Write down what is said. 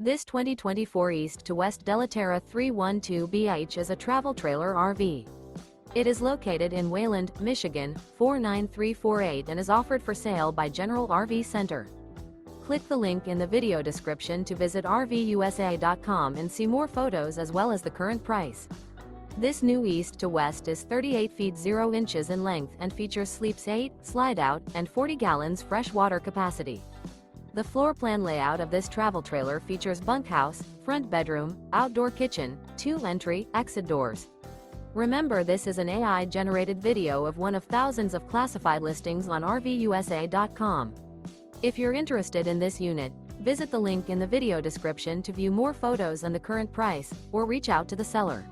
This 2024 East to West Della Terra 312BH is a travel trailer RV. It is located in Wayland, Michigan, 49348 and is offered for sale by General RV Center. Click the link in the video description to visit RVUSA.com and see more photos as well as the current price. This new East to West is 38 feet 0 inches in length and features sleeps 8, slide-out, and 40 gallons fresh water capacity. The floor plan layout of this travel trailer features bunkhouse, front bedroom, outdoor kitchen, 2 entry, exit doors. Remember, this is an AI-generated video of one of thousands of classified listings on RVUSA.com. If you're interested in this unit, visit the link in the video description to view more photos and the current price, or reach out to the seller.